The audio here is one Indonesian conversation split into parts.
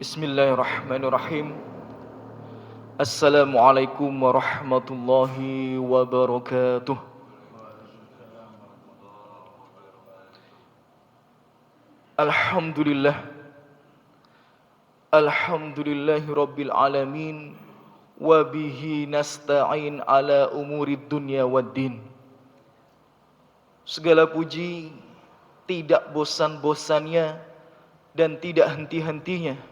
Bismillahirrahmanirrahim. Assalamualaikum warahmatullahi wabarakatuh. Alhamdulillah. Alhamdulillahi rabbil alamin. Wabihi nasta'in ala umurid dunya waddin. Segala puji tidak bosan-bosannya dan tidak henti-hentinya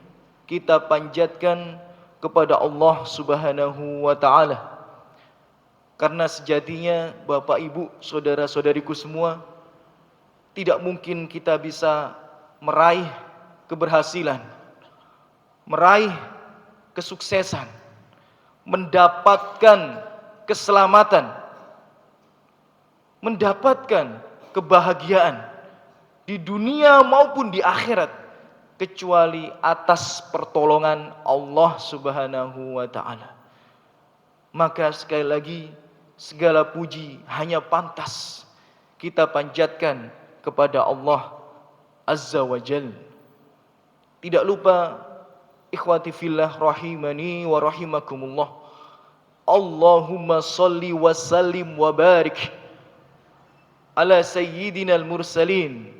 kita panjatkan kepada Allah Subhanahu wa ta'ala. Karena sejatinya Bapak Ibu, saudara-saudariku semua, tidak mungkin kita bisa meraih keberhasilan, meraih kesuksesan, mendapatkan keselamatan, mendapatkan kebahagiaan di dunia maupun di akhirat kecuali atas pertolongan Allah Subhanahu wa ta'ala. Maka sekali lagi segala puji hanya pantas kita panjatkan kepada Allah Azza wa Jal. Tidak lupa ikhwati fillah rahimani wa rahimakumullah, Allahumma salli wa sallim wa barik ala sayyidina al-mursalin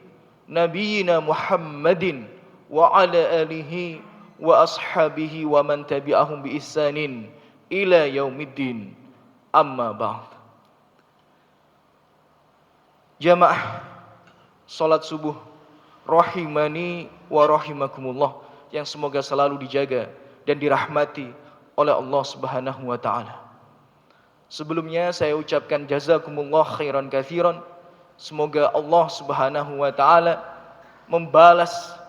nabiyina Muhammadin wa ala alihi wa ashabihi wa man tabi'ahum bi ihsanin ila yaumiddin, amma ba'd. Jamaah salat subuh rahimani wa rahimakumullah, yang semoga selalu dijaga dan dirahmati oleh Allah Subhanahu wa ta'ala. Sebelumnya saya ucapkan jazakumullah khairan katsiran. Semoga Allah Subhanahu wa ta'ala membalas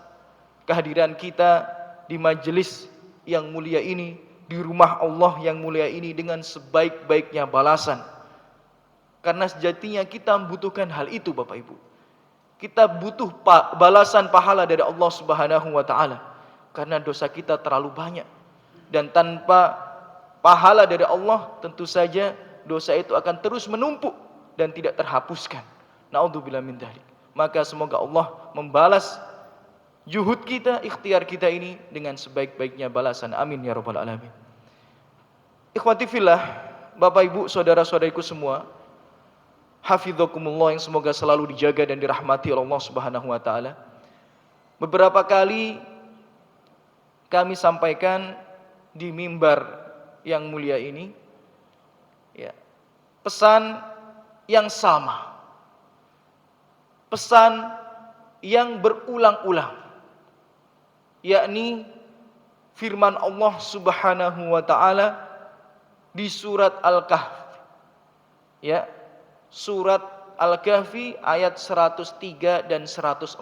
kehadiran kita di majelis yang mulia ini, di rumah Allah yang mulia ini dengan sebaik-baiknya balasan. Karena sejatinya kita membutuhkan hal itu Bapak Ibu. Kita butuh balasan pahala dari Allah Subhanahu wa ta'ala. Karena dosa kita terlalu banyak. Dan tanpa pahala dari Allah, tentu saja dosa itu akan terus menumpuk dan tidak terhapuskan. Na'udzubillah min dzalik. Maka semoga Allah membalas juhud kita, ikhtiar kita ini dengan sebaik-baiknya balasan. Amin ya rabbal alamin. Ikhwati fillah, Bapak Ibu, saudara-saudariku semua, hafizakumullah yang semoga selalu dijaga dan dirahmati oleh Allah Subhanahu wa ta'ala. Beberapa kali kami sampaikan di mimbar yang mulia ini, ya, pesan yang sama, pesan yang berulang-ulang, yakni firman Allah Subhanahu wa ta'ala di surat Al-Kahfi. Ya, surat Al-Kahfi ayat 103 dan 104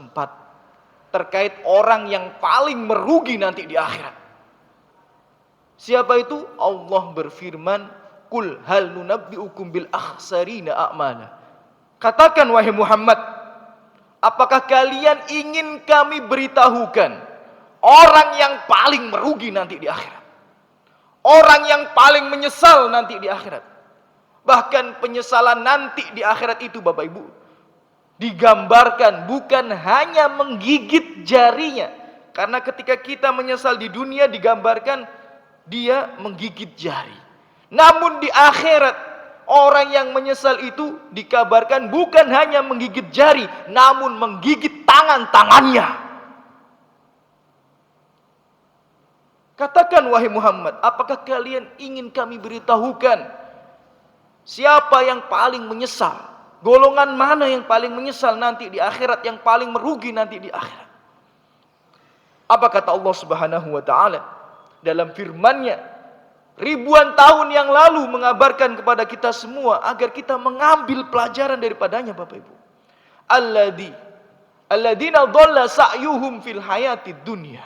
terkait orang yang paling merugi nanti di akhirat. Siapa itu? Allah berfirman, "Qul hal nunabbi'ukum bil akhsarina a'mala." Katakan wahai Muhammad, apakah kalian ingin kami beritahukan orang yang paling merugi nanti di akhirat? Orang yang paling menyesal nanti di akhirat. Bahkan penyesalan nanti di akhirat itu Bapak Ibu digambarkan bukan hanya menggigit jarinya. Karena ketika kita menyesal di dunia digambarkan dia menggigit jari. Namun di akhirat orang yang menyesal itu dikabarkan bukan hanya menggigit jari, namun menggigit tangan-tangannya. Katakan wahai Muhammad, apakah kalian ingin kami beritahukan siapa yang paling menyesal? Golongan mana yang paling menyesal nanti di akhirat, yang paling merugi nanti di akhirat? Apa kata Allah Subhanahu wa ta'ala dalam firman-Nya ribuan tahun yang lalu mengabarkan kepada kita semua agar kita mengambil pelajaran daripadanya Bapak Ibu. Alladzina dhalla sa'yuhum fil hayatid dunya.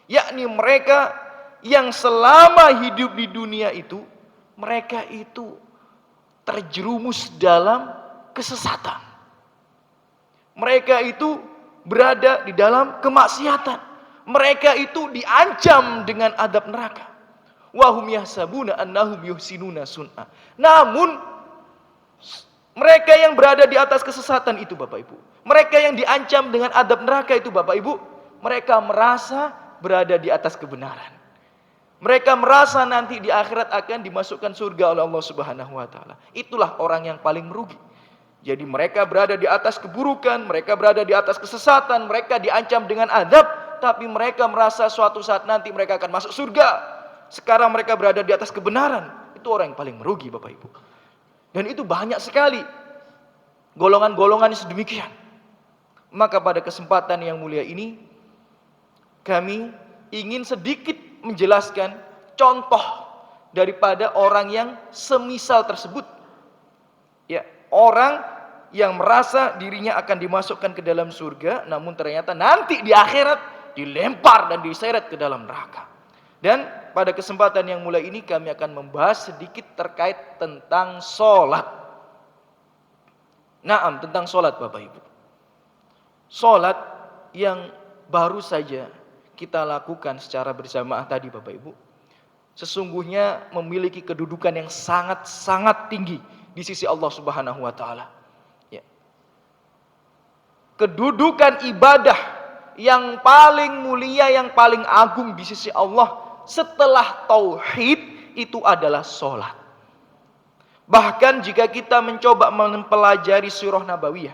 Yakni mereka yang selama hidup di dunia itu mereka itu terjerumus dalam kesesatan. Mereka itu berada di dalam kemaksiatan. Mereka itu diancam dengan adab neraka. Wa hum yahsabuna annahum yuhsinuna sun'a. Namun mereka yang berada di atas kesesatan itu Bapak Ibu, mereka yang diancam dengan adab neraka itu Bapak Ibu, mereka merasa berada di atas kebenaran. Mereka merasa nanti di akhirat akan dimasukkan surga oleh Allah Subhanahu wa taala. Itulah orang yang paling merugi. Jadi mereka berada di atas keburukan, mereka berada di atas kesesatan, mereka diancam dengan azab, tapi mereka merasa suatu saat nanti mereka akan masuk surga. Sekarang mereka berada di atas kebenaran. Itu orang yang paling merugi, Bapak Ibu. Dan itu banyak sekali golongan-golongan sedemikian. Maka pada kesempatan yang mulia ini kami ingin sedikit menjelaskan contoh daripada orang yang semisal tersebut. Ya, orang yang merasa dirinya akan dimasukkan ke dalam surga, namun ternyata nanti di akhirat dilempar dan diseret ke dalam neraka. Dan pada kesempatan yang mulai ini kami akan membahas sedikit terkait tentang sholat. Naam, tentang sholat Bapak Ibu. Sholat yang baru saja kita lakukan secara berjamaah tadi Bapak Ibu, sesungguhnya memiliki kedudukan yang sangat-sangat tinggi di sisi Allah Subhanahu wa taala. Ya. Kedudukan ibadah yang paling mulia, yang paling agung di sisi Allah setelah tauhid itu adalah sholat. Bahkan jika kita mencoba mempelajari surah Nabawiyah,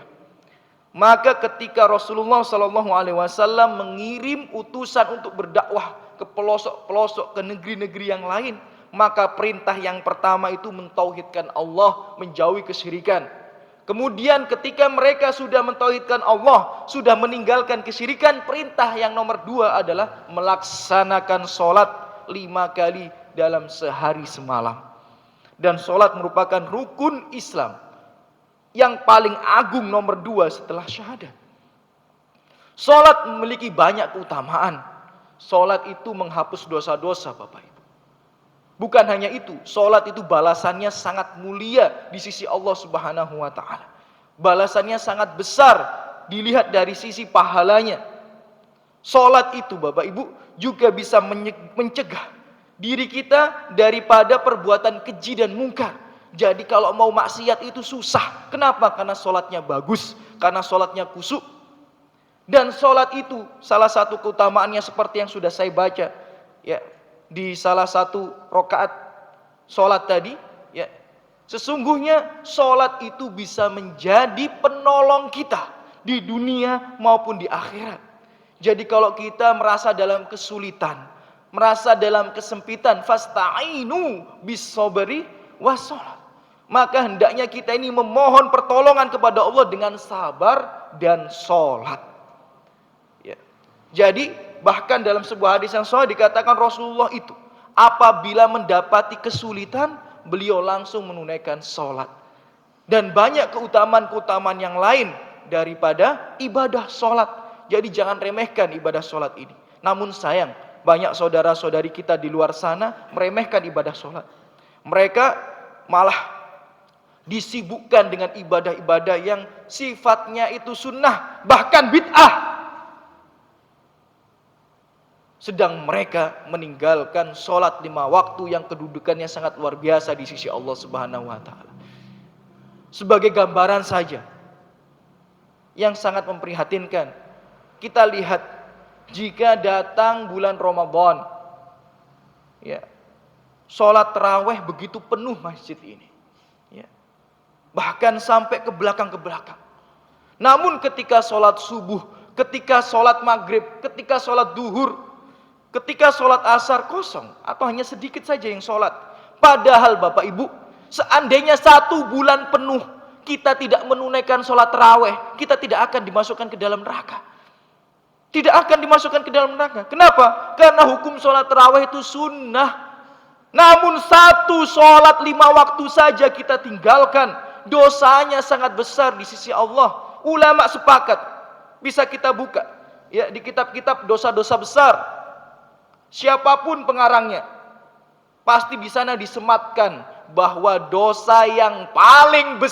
maka ketika Rasulullah SAW mengirim utusan untuk berdakwah ke pelosok-pelosok, ke negeri-negeri yang lain, maka perintah yang pertama itu mentauhidkan Allah, menjauhi kesyirikan. Kemudian ketika mereka sudah mentauhidkan Allah, sudah meninggalkan kesyirikan, perintah yang nomor 2 adalah melaksanakan sholat 5 kali dalam sehari semalam. Dan sholat merupakan rukun Islam yang paling agung nomor 2 setelah syahadat. Sholat memiliki banyak keutamaan. Sholat itu menghapus dosa-dosa Bapak Ibu. Bukan hanya itu, sholat itu balasannya sangat mulia di sisi Allah Subhanahu wa taala. Balasannya sangat besar dilihat dari sisi pahalanya. Sholat itu Bapak Ibu juga bisa mencegah diri kita daripada perbuatan keji dan mungkar. Jadi kalau mau maksiat itu susah. Kenapa? Karena sholatnya bagus, karena sholatnya khusyuk. Dan sholat itu salah satu keutamaannya seperti yang sudah saya baca ya, di salah satu rakaat sholat tadi ya, sesungguhnya sholat itu bisa menjadi penolong kita di dunia maupun di akhirat. Jadi kalau kita merasa dalam kesulitan, merasa dalam kesempitan, fasta'inu bis-sabri was-shalah, maka hendaknya kita ini memohon pertolongan kepada Allah dengan sabar dan sholat. Ya. Jadi bahkan dalam sebuah hadis yang sahih dikatakan Rasulullah itu apabila mendapati kesulitan, beliau langsung menunaikan sholat. Dan banyak keutamaan-keutamaan yang lain daripada ibadah sholat. Jadi jangan remehkan ibadah sholat ini. Namun sayang, banyak saudara-saudari kita di luar sana meremehkan ibadah sholat. Mereka malah disibukkan dengan ibadah-ibadah yang sifatnya itu sunnah, bahkan bid'ah. Sedang mereka meninggalkan sholat 5 waktu yang kedudukannya sangat luar biasa di sisi Allah Subhanahu wa taala. Sebagai gambaran saja yang sangat memprihatinkan, kita lihat jika datang bulan Ramadan, ya, sholat tarawih begitu penuh masjid ini. Bahkan sampai ke belakang. Namun ketika sholat subuh, ketika sholat maghrib, ketika sholat duhur, ketika sholat asar kosong, atau hanya sedikit saja yang sholat. Padahal Bapak Ibu, seandainya 1 bulan penuh kita tidak menunaikan sholat tarawih, kita tidak akan dimasukkan ke dalam neraka. Tidak akan dimasukkan ke dalam neraka. Kenapa? Karena hukum sholat tarawih itu sunnah. Namun 1 sholat 5 waktu saja kita tinggalkan, dosanya sangat besar di sisi Allah. Ulama sepakat, bisa kita buka ya di kitab-kitab dosa-dosa besar. Siapapun pengarangnya, pasti di sana disematkan bahwa dosa yang paling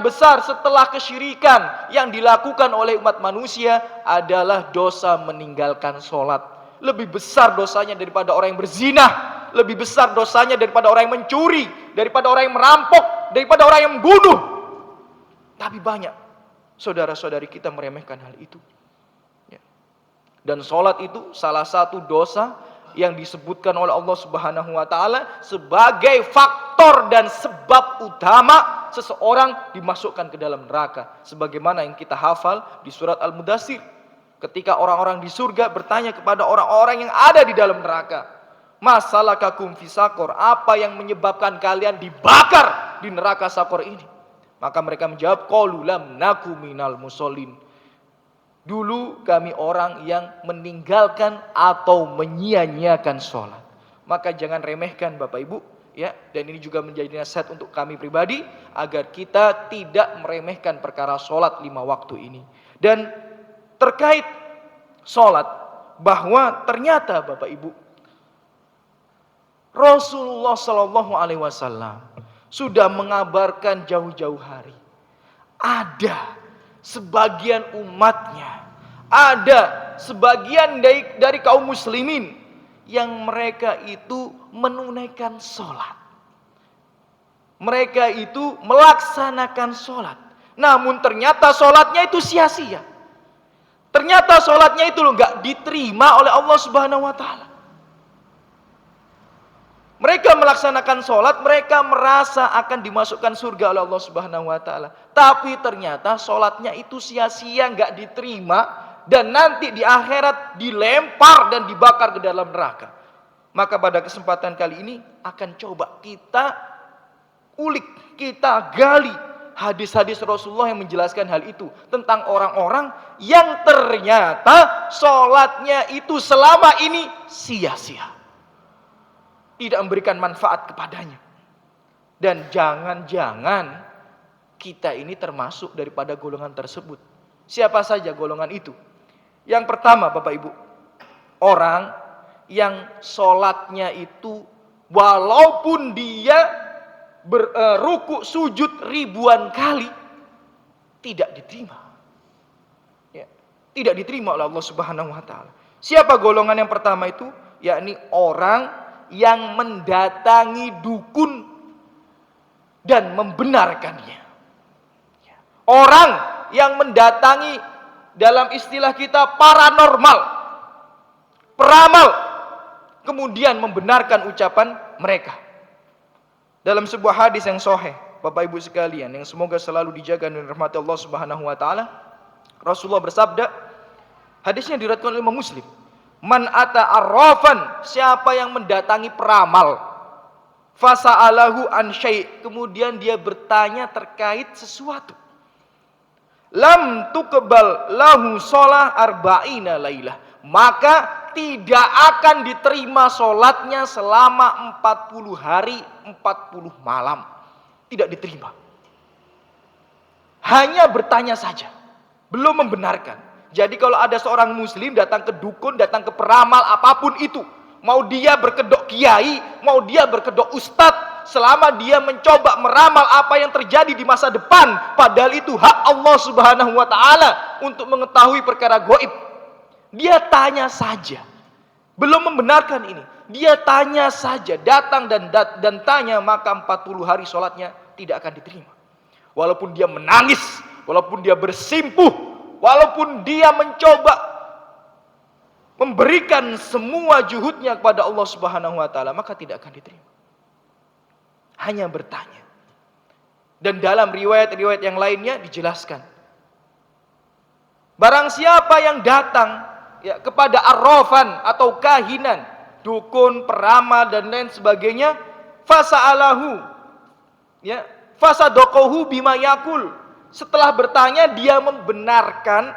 besar setelah kesyirikan yang dilakukan oleh umat manusia adalah dosa meninggalkan sholat. Lebih besar dosanya daripada orang yang berzina, lebih besar dosanya daripada orang yang mencuri, daripada orang yang merampok, daripada orang yang membunuh. Tapi banyak saudara-saudari kita meremehkan hal itu. Ya. Dan sholat itu salah satu dosa yang disebutkan oleh Allah Subhanahu wa taala sebagai faktor dan sebab utama seseorang dimasukkan ke dalam neraka, sebagaimana yang kita hafal di surat Al-Mudaththir ketika orang-orang di surga bertanya kepada orang-orang yang ada di dalam neraka, masalakakum fi saqor, apa yang menyebabkan kalian dibakar di neraka Sakor ini? Maka mereka menjawab, qalu lam naku minal musallin, dulu kami orang yang meninggalkan atau menyia-nyiakan sholat. Maka jangan remehkan Bapak Ibu, ya. Dan ini juga menjadi nasihat untuk kami pribadi agar kita tidak meremehkan perkara sholat 5 waktu ini. Dan terkait sholat, bahwa ternyata Bapak Ibu, Rasulullah Shallallahu Alaihi Wasallam sudah mengabarkan jauh-jauh hari ada sebagian umatnya, ada sebagian dari kaum muslimin yang mereka itu menunaikan sholat, mereka itu melaksanakan sholat, namun ternyata sholatnya itu sia-sia. Ternyata sholatnya itu nggak diterima oleh Allah Subhanahu Wa Taala. Mereka melaksanakan sholat, mereka merasa akan dimasukkan surga oleh Allah Subhanahu wa taala. Tapi ternyata sholatnya itu sia-sia, nggak diterima, dan nanti di akhirat dilempar dan dibakar ke dalam neraka. Maka pada kesempatan kali ini akan coba kita ulik, kita gali hadis-hadis Rasulullah yang menjelaskan hal itu, tentang orang-orang yang ternyata sholatnya itu selama ini sia-sia, tidak memberikan manfaat kepadanya. Dan jangan-jangan kita ini termasuk daripada golongan tersebut. Siapa saja golongan itu? Yang pertama Bapak Ibu, orang yang sholatnya itu walaupun dia ruku sujud ribuan kali tidak diterima, ya, tidak diterima oleh Allah Subhanahu wa taala. Siapa golongan yang pertama itu? Yakni orang yang mendatangi dukun dan membenarkannya. Orang yang mendatangi, dalam istilah kita, paranormal, peramal, kemudian membenarkan ucapan mereka. Dalam sebuah hadis yang sahih, Bapak Ibu sekalian, yang semoga selalu dijaga dan dirahmati Allah Subhanahu wa taala, Rasulullah bersabda, hadisnya diriwayatkan oleh Imam Muslim, man ata arrafan, siapa yang mendatangi peramal, fasa'alahu an syai', kemudian dia bertanya terkait sesuatu, lam tuqbal lahu shalah arba'ina lailah, maka tidak akan diterima sholatnya selama 40 hari 40 malam. Tidak diterima. Hanya bertanya saja, belum membenarkan. Jadi kalau ada seorang muslim datang ke dukun, datang ke peramal apapun itu, mau dia berkedok kiai, mau dia berkedok ustadz, selama dia mencoba meramal apa yang terjadi di masa depan, padahal itu hak Allah Subhanahu wa taala untuk mengetahui perkara gaib, dia tanya saja, belum membenarkan ini, dia tanya saja, datang dan tanya, maka 40 hari sholatnya tidak akan diterima. Walaupun dia menangis, walaupun dia bersimpuh, walaupun dia mencoba memberikan semua juhudnya kepada Allah Subhanahu wa taala, maka tidak akan diterima. Hanya bertanya. Dan dalam riwayat-riwayat yang lainnya dijelaskan, barang siapa yang datang, ya, kepada arrafan atau kahinan, dukun, peramal dan lain sebagainya, fasa'alahu, ya, fasadaqahu bima yaqul, setelah bertanya dia membenarkan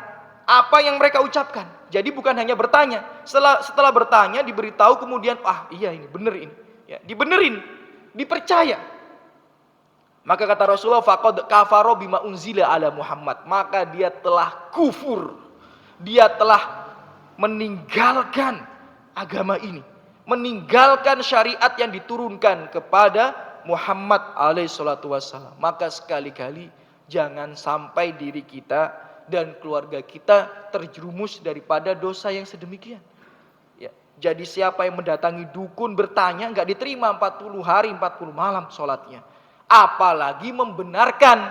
apa yang mereka ucapkan. Jadi bukan hanya bertanya, setelah bertanya diberitahu kemudian, iya ini benar ini, ya, dibenerin, dipercaya. Maka kata Rasulullah, faqad kafara bima unzila ala Muhammad, maka dia telah kufur, dia telah meninggalkan agama ini, meninggalkan syariat yang diturunkan kepada Muhammad alaihissalatu wassalam. Maka sekali-kali jangan sampai diri kita dan keluarga kita terjerumus daripada dosa yang sedemikian, ya. Jadi siapa yang mendatangi dukun bertanya, nggak diterima 40 hari 40 malam sholatnya, apalagi membenarkan,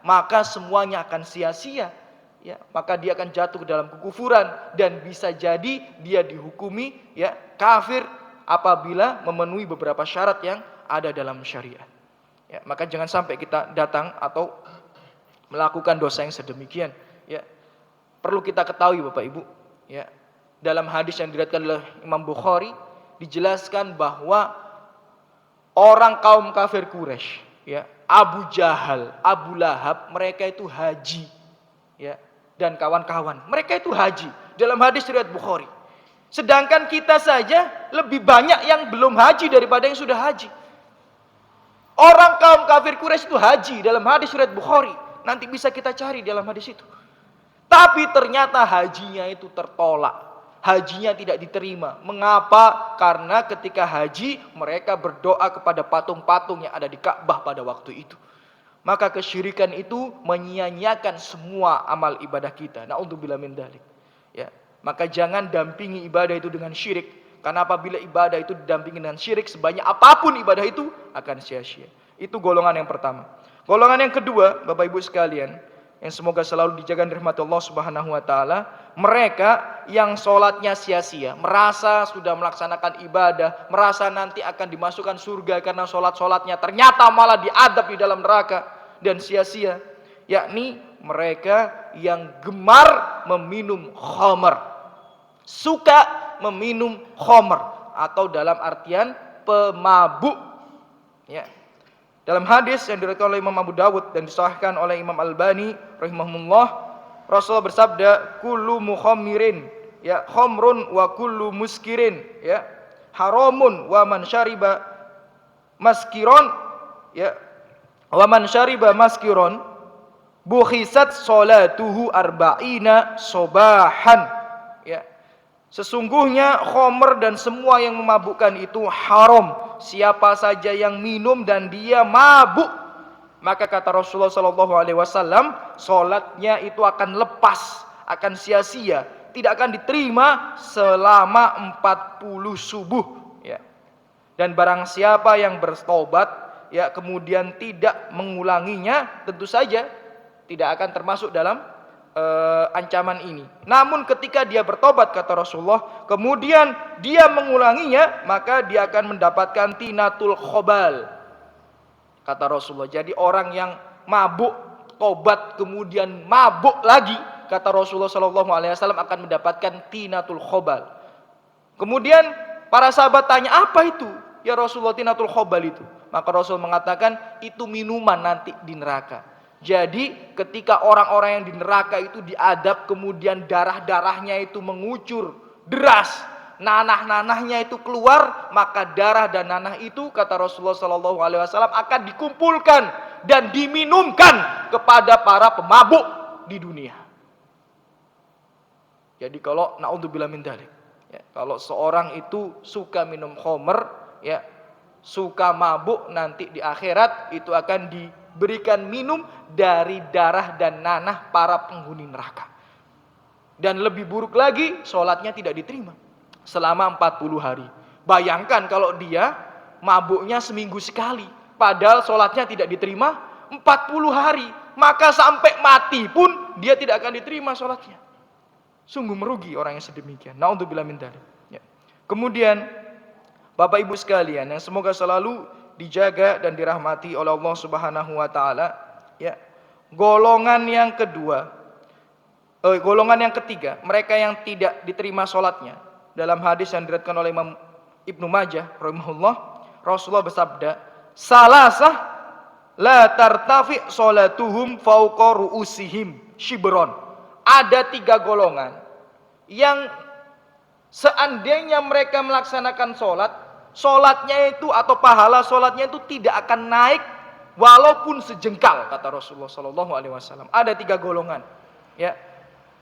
maka semuanya akan sia-sia. ya, maka dia akan jatuh ke dalam kekufuran dan bisa jadi dia dihukumi ya kafir apabila memenuhi beberapa syarat yang ada dalam syariat. Ya, maka jangan sampai kita datang atau melakukan dosa yang sedemikian. Ya, perlu kita ketahui Bapak Ibu. Ya, dalam hadis yang diriwayatkan oleh Imam Bukhari dijelaskan bahwa orang kaum kafir Quraisy, ya, Abu Jahal, Abu Lahab, mereka itu haji, ya, dan kawan-kawan. Mereka itu haji. Dalam hadis riwayat Bukhari. Sedangkan kita saja lebih banyak yang belum haji daripada yang sudah haji. Orang kaum kafir Quraisy itu haji dalam hadis riwayat Bukhari. Nanti bisa kita cari dalam hadis itu. Tapi ternyata hajinya itu tertolak. Hajinya tidak diterima. Mengapa? Karena ketika haji mereka berdoa kepada patung-patung yang ada di Ka'bah pada waktu itu. Maka kesyirikan itu menyia-nyiakan semua amal ibadah kita. Na'udzubillah min dzalik. Ya, maka jangan dampingi ibadah itu dengan syirik. Karena apabila ibadah itu didampingi dengan syirik, sebanyak apapun ibadah itu akan sia-sia. Itu golongan yang pertama. Golongan yang kedua, Bapak Ibu sekalian, yang semoga selalu dijaga rahmat Allah Subhanahu wa taala, mereka yang sholatnya sia-sia, merasa sudah melaksanakan ibadah, merasa nanti akan dimasukkan surga karena sholat-sholatnya, ternyata malah diadab di dalam neraka dan sia-sia, yakni mereka yang gemar meminum khamar, suka meminum khamr, atau dalam artian pemabuk, ya. Dalam hadis yang diriwayatkan oleh Imam Abu Dawud dan disahihkan oleh Imam Albani rahimahumullah, Rasulullah bersabda, kullu mukhammirin, ya, khamrun wa kullu muskirin, ya, haramun wa man syariba maskiron, ya, wa man syariba maskiron bukhisat salatuhu arba'ina sobahan, ya. Sesungguhnya khamr dan semua yang memabukkan itu haram. Siapa saja yang minum dan dia mabuk, maka kata Rasulullah SAW, sholatnya itu akan lepas, akan sia-sia, tidak akan diterima selama 40 subuh. Ya. Dan barang siapa yang bertobat, ya, kemudian tidak mengulanginya, tentu saja tidak akan termasuk dalam ancaman ini. Namun ketika dia bertobat, kata Rasulullah, kemudian dia mengulanginya, maka dia akan mendapatkan tinatul khobal, kata Rasulullah. Jadi orang yang mabuk, tobat kemudian mabuk lagi, kata Rasulullah SAW, akan mendapatkan tinatul khobal. Kemudian para sahabat tanya, apa itu ya Rasulullah tinatul khobal itu? Maka Rasul mengatakan, itu minuman nanti di neraka. Jadi ketika orang-orang yang di neraka itu diadab, kemudian darah-darahnya itu mengucur deras, nanah-nanahnya itu keluar, maka darah dan nanah itu, kata Rasulullah SAW, akan dikumpulkan dan diminumkan kepada para pemabuk di dunia. Jadi kalau naudzubillah min dzalik, ya, kalau seorang itu suka minum khamr, ya, suka mabuk, nanti di akhirat itu akan diberikan minum dari darah dan nanah para penghuni neraka. Dan lebih buruk lagi, sholatnya tidak diterima selama 40 hari. Bayangkan kalau dia mabuknya seminggu sekali, padahal sholatnya tidak diterima 40 hari, maka sampai mati pun dia tidak akan diterima sholatnya. Sungguh merugi orang yang sedemikian. Na'udzubillah min dzalik. Ya. Kemudian Bapak Ibu sekalian yang semoga selalu dijaga dan dirahmati oleh Allah Subhanahu wa taala, ya. Golongan yang ketiga, mereka yang tidak diterima salatnya. Dalam hadis yang diriwayatkan oleh Imam Ibnu Majah rahimahullah, Rasulullah bersabda, "Salasah la tartafi salatuhum fauqa ru'usihim shibron." Ada 3 golongan yang seandainya mereka melaksanakan sholatnya itu atau pahala sholatnya itu tidak akan naik walaupun sejengkal, kata Rasulullah SAW. Ada 3 golongan, ya.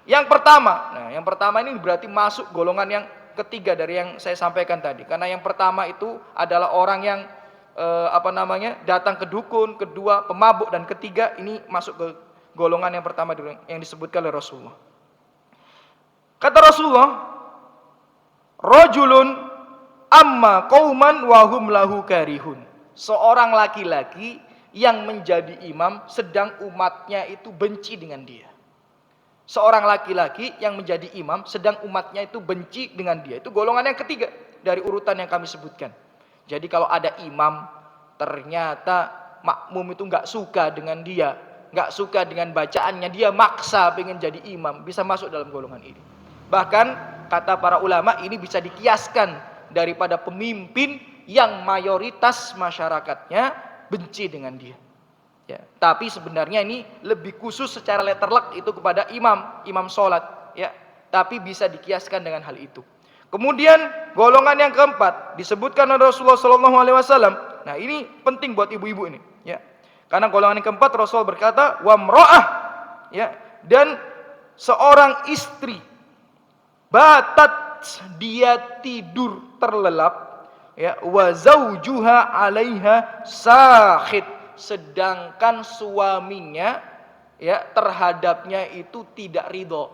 Yang pertama ini berarti masuk golongan yang ketiga dari yang saya sampaikan tadi. Karena yang pertama itu adalah orang yang datang ke dukun, kedua pemabuk, dan ketiga ini masuk ke golongan yang pertama yang disebutkan oleh Rasulullah. Kata Rasulullah, rajulun amma qauman wa hum lahu karihun. Seorang laki-laki yang menjadi imam sedang umatnya itu benci dengan dia. Seorang laki-laki yang menjadi imam sedang umatnya itu benci dengan dia. Itu golongan yang ketiga dari urutan yang kami sebutkan. Jadi kalau ada imam ternyata makmum itu nggak suka dengan dia, nggak suka dengan bacaannya, dia maksa pengen jadi imam, bisa masuk dalam golongan ini. Bahkan kata para ulama ini bisa dikiaskan daripada pemimpin yang mayoritas masyarakatnya benci dengan dia. Ya, tapi sebenarnya ini lebih khusus secara letterlek itu kepada imam sholat. Ya, tapi bisa dikiaskan dengan hal itu. Kemudian golongan yang keempat disebutkan oleh Rasulullah SAW. Nah ini penting buat ibu-ibu ini. Ya, karena golongan yang keempat Rasul berkata, wa mra'ah. Ya, dan seorang istri batat dia tidur terlelap. Ya, wa zaujuha 'alaiha sakhit. Sedangkan suaminya ya terhadapnya itu tidak ridho.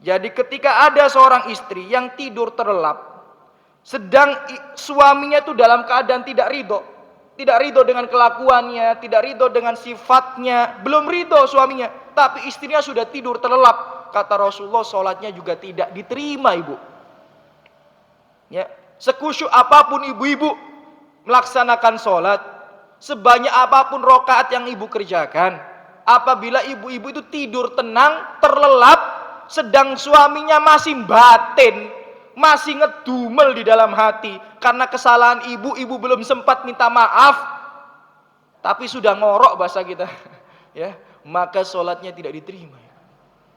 Jadi ketika ada seorang istri yang tidur terlelap, sedang suaminya itu dalam keadaan tidak ridho dengan kelakuannya, tidak ridho dengan sifatnya, belum ridho suaminya, tapi istrinya sudah tidur terlelap, kata Rasulullah sholatnya juga tidak diterima, ibu. Ya, sekusyuk apapun ibu-ibu melaksanakan sholat, sebanyak apapun rokaat yang ibu kerjakan, apabila ibu-ibu itu tidur tenang, terlelap, sedang suaminya masih batin, masih ngedumel di dalam hati, karena kesalahan ibu belum sempat minta maaf, tapi sudah ngorok bahasa kita, ya, maka sholatnya tidak diterima.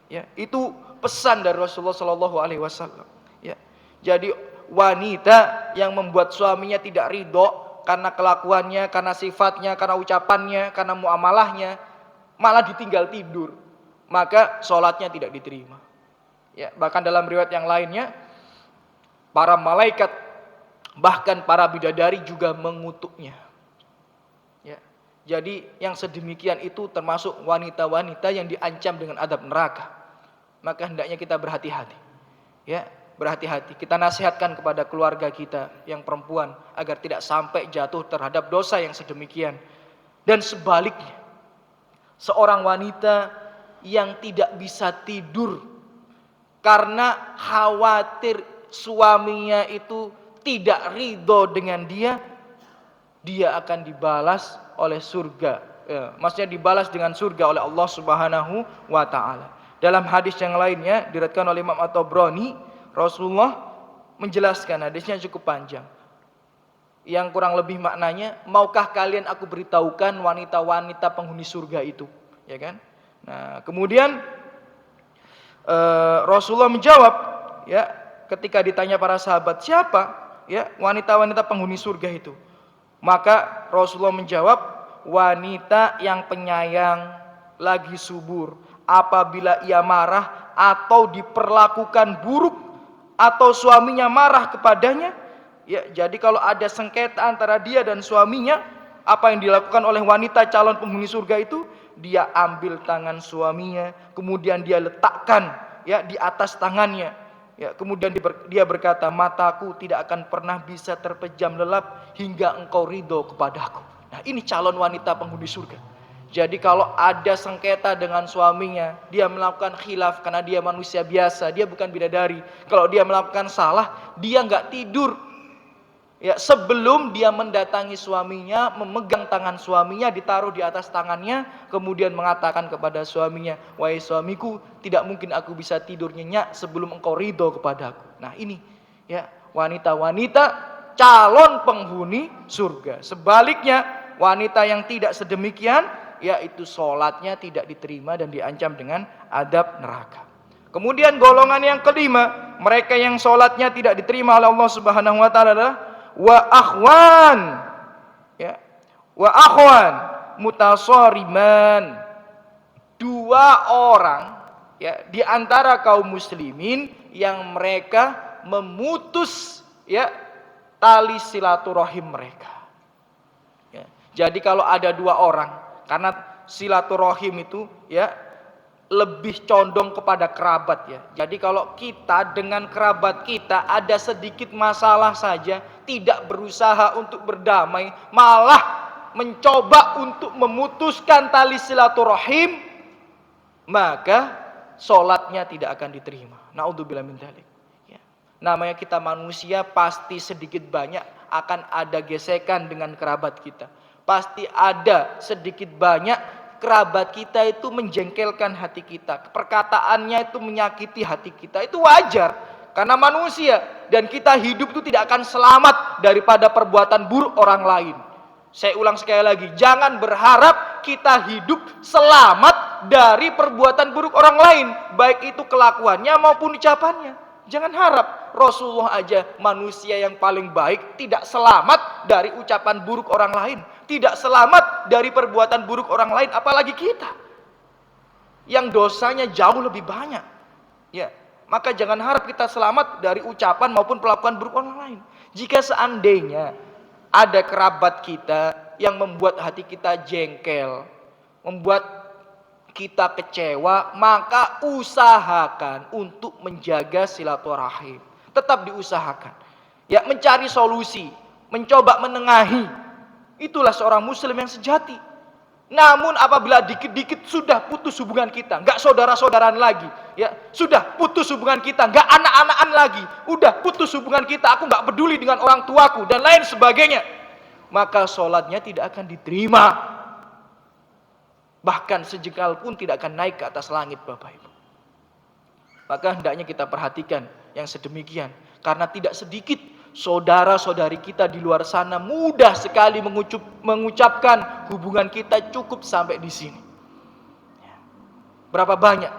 Ya, itu pesan dari Rasulullah SAW. Ya, jadi wanita yang membuat suaminya tidak ridho karena kelakuannya, karena sifatnya, karena ucapannya, karena muamalahnya, malah ditinggal tidur, maka sholatnya tidak diterima. Ya, bahkan dalam riwayat yang lainnya, para malaikat, bahkan para bidadari juga mengutuknya. Ya, jadi yang sedemikian itu termasuk wanita-wanita yang diancam dengan adab neraka. Maka hendaknya kita berhati-hati. Ya, berhati-hati, kita nasihatkan kepada keluarga kita yang perempuan agar tidak sampai jatuh terhadap dosa yang sedemikian. Dan sebaliknya, seorang wanita yang tidak bisa tidur karena khawatir suaminya itu tidak ridho dengan dia, dia akan dibalas oleh surga. Ya, maksudnya dibalas dengan surga oleh Allah Subhanahu wa taala. Dalam hadis yang lainnya diriwayatkan oleh Imam At-Tabrani, Rasulullah menjelaskan, hadisnya cukup panjang, yang kurang lebih maknanya, maukah kalian aku beritahukan wanita-wanita penghuni surga itu, ya kan? Nah, kemudian Rasulullah menjawab, ya, ketika ditanya para sahabat, siapa ya wanita-wanita penghuni surga itu? Maka Rasulullah menjawab, wanita yang penyayang, lagi subur, apabila ia marah atau diperlakukan buruk, atau suaminya marah kepadanya, ya, jadi kalau ada sengketa antara dia dan suaminya, apa yang dilakukan oleh wanita calon penghuni surga itu, dia ambil tangan suaminya, kemudian dia letakkan ya di atas tangannya, ya, kemudian dia berkata, mataku tidak akan pernah bisa terpejam lelap hingga engkau ridho kepadaku. Nah, ini calon wanita penghuni surga. Jadi kalau ada sengketa dengan suaminya, dia melakukan khilaf karena dia manusia biasa, dia bukan bidadari. Kalau dia melakukan salah, dia nggak tidur. Ya, sebelum dia mendatangi suaminya, memegang tangan suaminya, ditaruh di atas tangannya, kemudian mengatakan kepada suaminya, wahai suamiku, tidak mungkin aku bisa tidur nyenyak sebelum engkau ridho kepadaku. Nah ini, ya, wanita-wanita calon penghuni surga. Sebaliknya, wanita yang tidak sedemikian, yaitu sholatnya tidak diterima dan diancam dengan adab neraka. Kemudian golongan yang kelima, mereka yang sholatnya tidak diterima oleh Allah Subhanahu wa taala adalah wa akhwan, ya, wa akhwan mutasariman, dua orang ya di antara kaum muslimin yang mereka memutus ya tali silaturahim mereka. Ya, jadi kalau ada dua orang, karena silaturahim itu ya lebih condong kepada kerabat ya. Jadi kalau kita dengan kerabat kita ada sedikit masalah saja, tidak berusaha untuk berdamai, malah mencoba untuk memutuskan tali silaturahim, maka sholatnya tidak akan diterima. Naudzubillah min dzalik. Ya. Namanya kita manusia, pasti sedikit banyak akan ada gesekan dengan kerabat kita. Pasti ada sedikit banyak kerabat kita itu menjengkelkan hati kita. Perkataannya itu menyakiti hati kita. Itu wajar. Karena manusia. Dan kita hidup itu tidak akan selamat daripada perbuatan buruk orang lain. Saya ulang sekali lagi. Jangan berharap kita hidup selamat dari perbuatan buruk orang lain. Baik itu kelakuannya maupun ucapannya. Jangan harap. Rasulullah aja manusia yang paling baik tidak selamat dari ucapan buruk orang lain. Tidak selamat dari perbuatan buruk orang lain, apalagi kita yang dosanya jauh lebih banyak. Ya, maka jangan harap kita selamat dari ucapan maupun perlakuan buruk orang lain. Jika seandainya ada kerabat kita yang membuat hati kita jengkel, membuat kita kecewa, maka usahakan untuk menjaga silaturahim. Tetap diusahakan. Ya, mencari solusi, mencoba menengahi. Itulah seorang muslim yang sejati. Namun apabila dikit-dikit sudah putus hubungan kita, nggak saudara-saudaraan lagi, ya sudah putus hubungan kita, nggak anak-anakan lagi, udah putus hubungan kita, aku nggak peduli dengan orang tuaku dan lain sebagainya, maka sholatnya tidak akan diterima. Bahkan sejengkal pun tidak akan naik ke atas langit, Bapak Ibu. Maka hendaknya kita perhatikan yang sedemikian, karena tidak sedikit saudara-saudari kita di luar sana mudah sekali mengucapkan hubungan kita cukup sampai di sini. Berapa banyak?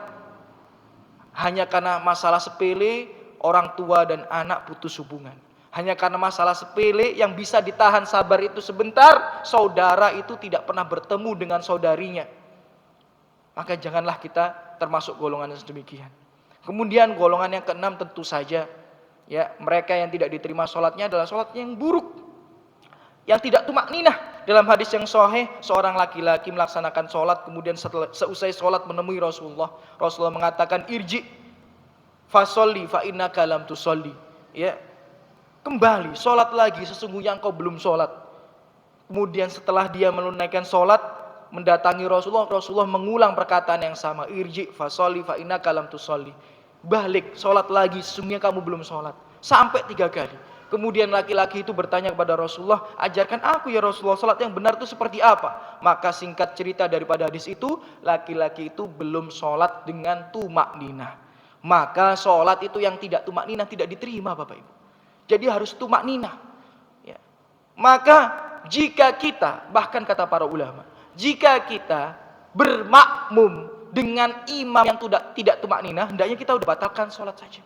Hanya karena masalah sepele orang tua dan anak putus hubungan. Hanya karena masalah sepele yang bisa ditahan sabar itu sebentar, saudara itu tidak pernah bertemu dengan saudarinya. Maka janganlah kita termasuk golongan yang sedemikian. Kemudian golongan yang keenam tentu saja, ya, mereka yang tidak diterima sholatnya adalah sholatnya yang buruk, yang tidak tumakninah. Dalam hadis yang sahih, seorang laki-laki melaksanakan sholat, kemudian seusai sholat menemui Rasulullah. Rasulullah mengatakan, irji fasolli fa innaka lam tusolli. Ya, kembali sholat lagi, sesungguhnya engkau belum sholat. Kemudian setelah dia menunaikan sholat, mendatangi Rasulullah, Rasulullah mengulang perkataan yang sama, irji fasolli fa innaka lam tusolli. Balik, sholat lagi, sesungguhnya kamu belum sholat. Sampai 3 kali. Kemudian laki-laki itu bertanya kepada Rasulullah, ajarkan aku ya Rasulullah, sholat yang benar itu seperti apa? Maka singkat cerita daripada hadis itu, laki-laki itu belum sholat dengan tumak ninah. Maka sholat itu yang tidak tumak ninah tidak diterima, Bapak Ibu. Jadi harus tumak ninah. Ya. Maka jika kita, bahkan kata para ulama, jika kita bermakmum dengan imam yang tidak tumakninah, hendaknya kita udah batalkan sholat saja.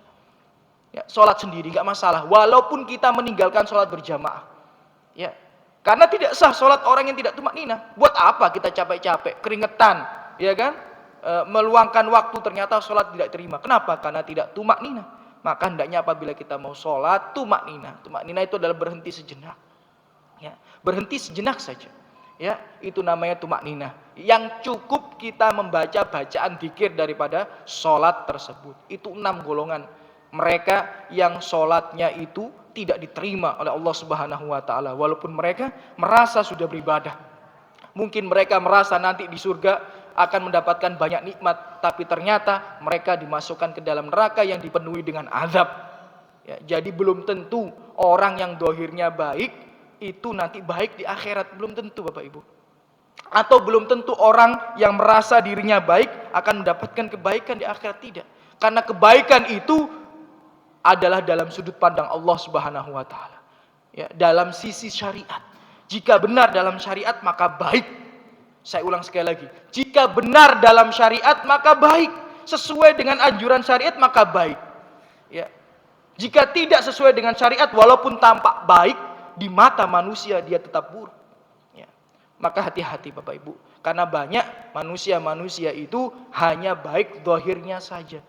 Ya, sholat sendiri nggak masalah, walaupun kita meninggalkan sholat berjamaah. Ya, karena tidak sah sholat orang yang tidak tumakninah. Buat apa kita capek-capek, keringetan, ya kan? Meluangkan waktu, ternyata sholat tidak terima. Kenapa? Karena tidak tumakninah. Maka hendaknya apabila kita mau sholat tumakninah. Tumakninah itu adalah berhenti sejenak. Ya, berhenti sejenak saja. Ya, itu namanya tumakninah. Yang cukup kita membaca bacaan dzikir daripada sholat tersebut. Itu 6 golongan mereka yang sholatnya itu tidak diterima oleh Allah Subhanahu wa taala, walaupun mereka merasa sudah beribadah. Mungkin mereka merasa nanti di surga akan mendapatkan banyak nikmat, tapi ternyata mereka dimasukkan ke dalam neraka yang dipenuhi dengan azab. Ya, jadi belum tentu orang yang dohirnya baik itu nanti baik di akhirat, belum tentu Bapak Ibu. Atau belum tentu orang yang merasa dirinya baik akan mendapatkan kebaikan di akhirat, tidak. Karena kebaikan itu adalah dalam sudut pandang Allah Subhanahu wa taala. Ya, dalam sisi syariat. Jika benar dalam syariat maka baik. Saya ulang sekali lagi. Jika benar dalam syariat maka baik. Sesuai dengan anjuran syariat maka baik. Ya. Jika tidak sesuai dengan syariat walaupun tampak baik, di mata manusia dia tetap buruk. Ya. Maka hati-hati Bapak Ibu, karena banyak manusia-manusia itu hanya baik zahirnya saja.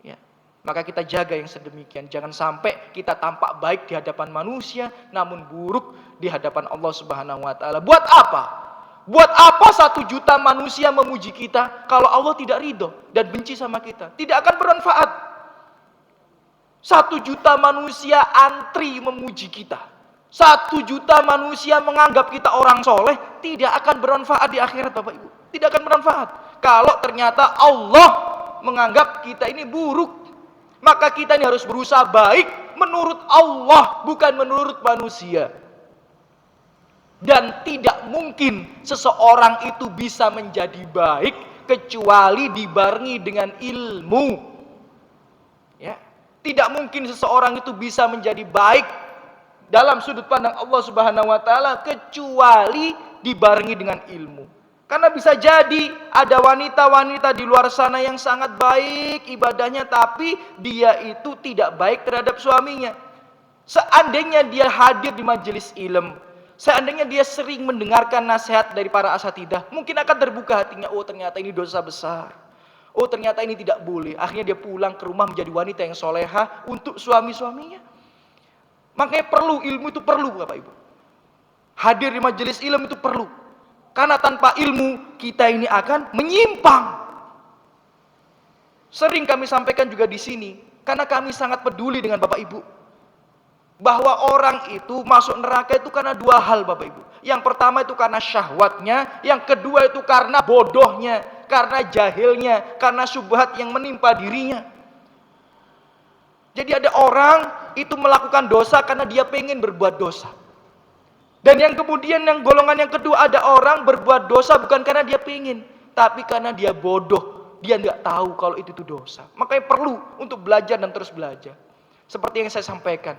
Ya. Maka kita jaga yang sedemikian, jangan sampai kita tampak baik di hadapan manusia namun buruk di hadapan Allah Subhanahu wa taala. Buat apa? Buat apa 1 juta manusia memuji kita kalau Allah tidak ridho dan benci sama kita? Tidak akan bermanfaat. 1 juta manusia antri memuji kita. 1 juta manusia menganggap kita orang soleh, tidak akan bermanfaat di akhirat Bapak Ibu. Tidak akan bermanfaat. Kalau ternyata Allah menganggap kita ini buruk. Maka kita ini harus berusaha baik menurut Allah, bukan menurut manusia. Dan tidak mungkin seseorang itu bisa menjadi baik kecuali dibarengi dengan ilmu. Ya, tidak mungkin seseorang itu bisa menjadi baik dalam sudut pandang Allah Subhanahu wa taala kecuali dibarengi dengan ilmu. Karena bisa jadi ada wanita-wanita di luar sana yang sangat baik ibadahnya, tapi dia itu tidak baik terhadap suaminya. Seandainya dia hadir di majelis ilmu, seandainya dia sering mendengarkan nasihat dari para asatidah, mungkin akan terbuka hatinya, oh ternyata ini dosa besar, oh ternyata ini tidak boleh. Akhirnya dia pulang ke rumah menjadi wanita yang solehah untuk suami-suaminya. Makanya perlu, ilmu itu perlu Bapak Ibu. Hadir di majelis ilmu itu perlu. Karena tanpa ilmu kita ini akan menyimpang. Sering kami sampaikan juga di sini, karena kami sangat peduli dengan Bapak Ibu, bahwa orang itu masuk neraka itu karena dua hal Bapak Ibu. Yang pertama itu karena syahwatnya, yang kedua itu karena bodohnya, karena jahilnya, karena syubhat yang menimpa dirinya. Jadi ada orang itu melakukan dosa karena dia pengen berbuat dosa. Dan yang kemudian yang golongan yang kedua, ada orang berbuat dosa bukan karena dia pengen, tapi karena dia bodoh, dia nggak tahu kalau itu dosa. Makanya perlu untuk belajar dan terus belajar. Seperti yang saya sampaikan,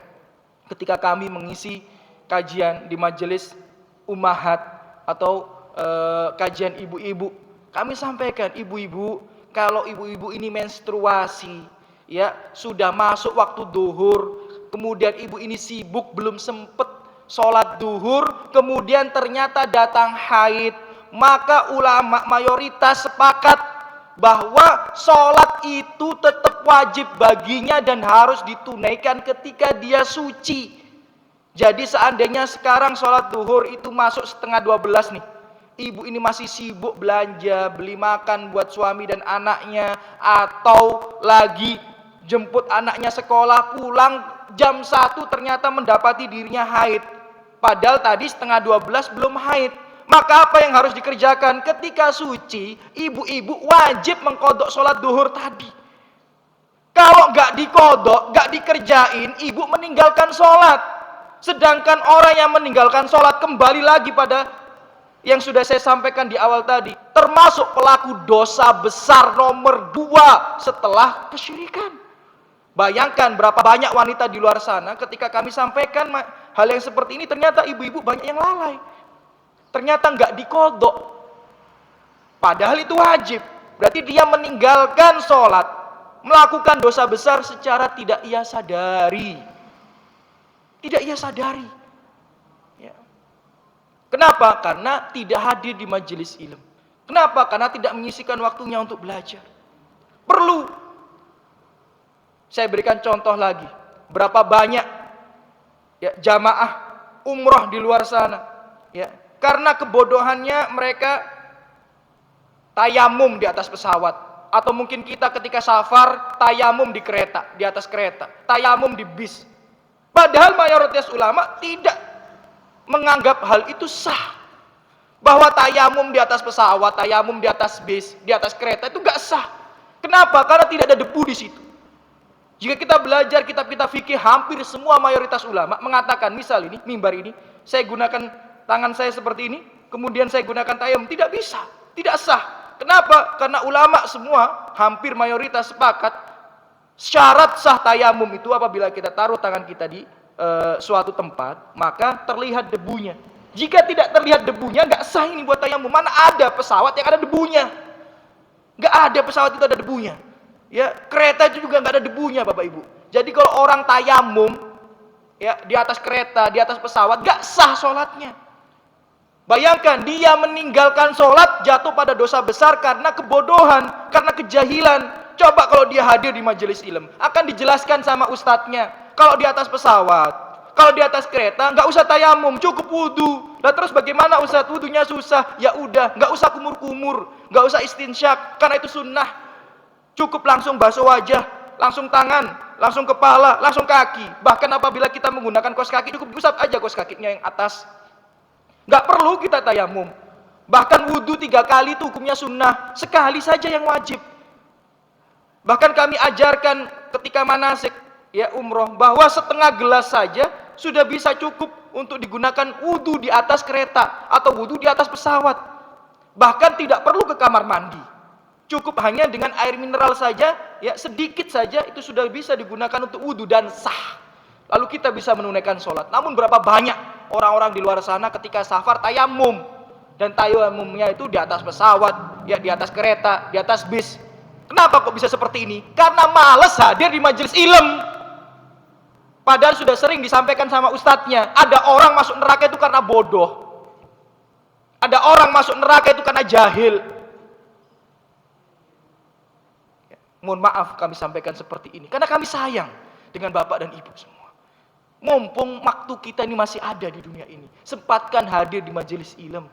ketika kami mengisi kajian di majelis ummahat atau kajian ibu-ibu, kami sampaikan, ibu-ibu, kalau ibu-ibu ini menstruasi, ya sudah masuk waktu duhur, kemudian ibu ini sibuk belum sempet sholat duhur, kemudian ternyata datang haid, maka ulama mayoritas sepakat bahwa sholat itu tetap wajib baginya dan harus ditunaikan ketika dia suci. Jadi seandainya sekarang sholat duhur itu masuk 11:30 nih, ibu ini masih sibuk belanja, beli makan buat suami dan anaknya, atau lagi jemput anaknya sekolah, pulang jam 1 ternyata mendapati dirinya haid, padahal tadi 11:30 belum haid. Maka apa yang harus dikerjakan? Ketika suci, ibu-ibu wajib mengkodok sholat duhur tadi. Kalau nggak dikodok, nggak dikerjain, ibu meninggalkan sholat. Sedangkan orang yang meninggalkan sholat kembali lagi pada yang sudah saya sampaikan di awal tadi, termasuk pelaku dosa besar nomor 2 setelah kesyirikan. Bayangkan berapa banyak wanita di luar sana ketika kami sampaikan hal yang seperti ini, ternyata ibu-ibu banyak yang lalai. Ternyata nggak dikodok. Padahal itu wajib. Berarti dia meninggalkan sholat, melakukan dosa besar secara tidak ia sadari. Tidak ia sadari. Ya. Kenapa? Karena tidak hadir di majelis ilmu. Kenapa? Karena tidak menyisikan waktunya untuk belajar. Perlu. Saya berikan contoh lagi, berapa banyak ya, jamaah umroh di luar sana, ya, karena kebodohannya mereka tayamum di atas pesawat, atau mungkin kita ketika safar tayamum di kereta, di atas kereta, tayamum di bis. Padahal mayoritas ulama tidak menganggap hal itu sah, bahwa tayamum di atas pesawat, tayamum di atas bis, di atas kereta itu gak sah. Kenapa? Karena tidak ada debu di situ. Jika kita belajar kitab-kitab fikih, hampir semua mayoritas ulama mengatakan, misal ini, mimbar ini, saya gunakan tangan saya seperti ini, kemudian saya gunakan tayamum, tidak bisa, tidak sah. Kenapa? Karena ulama semua, hampir mayoritas sepakat, syarat sah tayamum itu apabila kita taruh tangan kita di suatu tempat, maka terlihat debunya. Jika tidak terlihat debunya, nggak sah ini buat tayamum. Mana ada pesawat yang ada debunya? Nggak ada pesawat itu ada debunya. Ya, kereta itu juga nggak ada debunya Bapak Ibu. Jadi kalau orang tayamum ya di atas kereta, di atas pesawat, nggak sah sholatnya. Bayangkan dia meninggalkan sholat, jatuh pada dosa besar karena kebodohan, karena kejahilan. Coba kalau dia hadir di majelis ilmu, akan dijelaskan sama ustadznya. Kalau di atas pesawat, kalau di atas kereta, nggak usah tayamum, cukup wudu. Lah terus bagaimana ustadz, wudunya susah? Ya udah, nggak usah kumur-kumur, nggak usah istinsyak, karena itu sunnah. Cukup langsung basuh wajah, langsung tangan, langsung kepala, langsung kaki. Bahkan apabila kita menggunakan kaos kaki, cukup usap aja kaos kakinya yang atas. Nggak perlu kita tayamum. Bahkan wudhu 3 kali itu hukumnya sunnah, sekali saja yang wajib. Bahkan kami ajarkan ketika manasik ya umroh bahwa setengah gelas saja sudah bisa cukup untuk digunakan wudhu di atas kereta atau wudhu di atas pesawat. Bahkan tidak perlu ke kamar mandi. Cukup hanya dengan air mineral saja, ya sedikit saja itu sudah bisa digunakan untuk wudhu dan sah. Lalu kita bisa menunaikan sholat. Namun berapa banyak orang-orang di luar sana ketika safar tayamum, dan tayamumnya itu di atas pesawat, ya di atas kereta, di atas bis. Kenapa kok bisa seperti ini? Karena malas hadir di majelis ilm. Padahal sudah sering disampaikan sama ustadznya, ada orang masuk neraka itu karena bodoh. Ada orang masuk neraka itu karena jahil. Mohon maaf kami sampaikan seperti ini, karena kami sayang dengan bapak dan ibu semua. Mumpung waktu kita ini masih ada di dunia ini, sempatkan hadir di majelis ilm.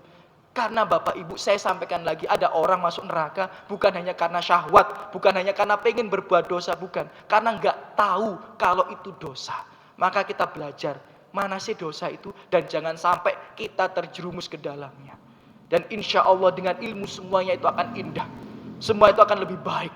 Karena bapak ibu, saya sampaikan lagi, ada orang masuk neraka bukan hanya karena syahwat, bukan hanya karena pengen berbuat dosa, bukan. Karena nggak tahu kalau itu dosa. Maka kita belajar mana sih dosa itu, dan jangan sampai kita terjerumus ke dalamnya. Dan insya Allah dengan ilmu semuanya itu akan indah, semua itu akan lebih baik.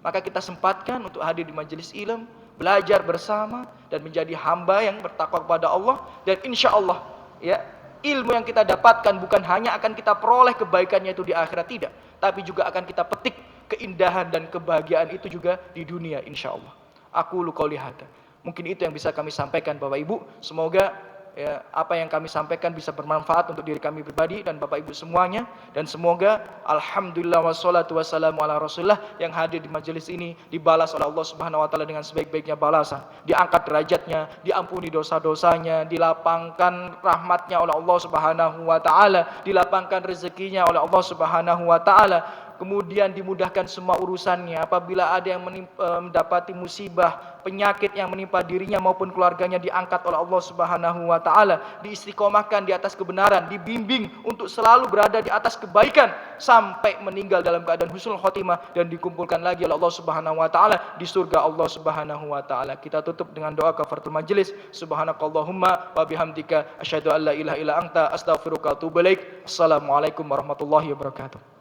Maka kita sempatkan untuk hadir di majelis ilm, belajar bersama dan menjadi hamba yang bertakwa kepada Allah. Dan insya Allah ya, ilmu yang kita dapatkan bukan hanya akan kita peroleh kebaikannya itu di akhirat, tidak, tapi juga akan kita petik keindahan dan kebahagiaan itu juga di dunia insya Allah. Aku qouli hadza. Mungkin itu yang bisa kami sampaikan Bapak Ibu. Semoga ya, apa yang kami sampaikan bisa bermanfaat untuk diri kami pribadi dan Bapak Ibu semuanya. Dan semoga alhamdulillah wassalatu wassalamu ala rasulillah, yang hadir di majelis ini dibalas oleh Allah Subhanahu wa taala dengan sebaik-baiknya balasan, diangkat derajatnya, diampuni dosa-dosanya, dilapangkan rahmatnya oleh Allah Subhanahu wa taala, dilapangkan rezekinya oleh Allah Subhanahu wa taala, kemudian dimudahkan semua urusannya. Apabila ada yang mendapati musibah, penyakit yang menimpa dirinya maupun keluarganya, diangkat oleh Allah Subhanahu wa taala, diistiqomahkan di atas kebenaran, dibimbing untuk selalu berada di atas kebaikan sampai meninggal dalam keadaan husnul khotimah, dan dikumpulkan lagi oleh Allah Subhanahu wa taala di surga Allah Subhanahu wa taala. Kita tutup dengan doa kafaratul majelis. Subhanakallahumma wa bihamdika asyhadu an la ilaha illa anta astaghfiruka wa atubu ilaik. Assalamualaikum warahmatullahi wabarakatuh.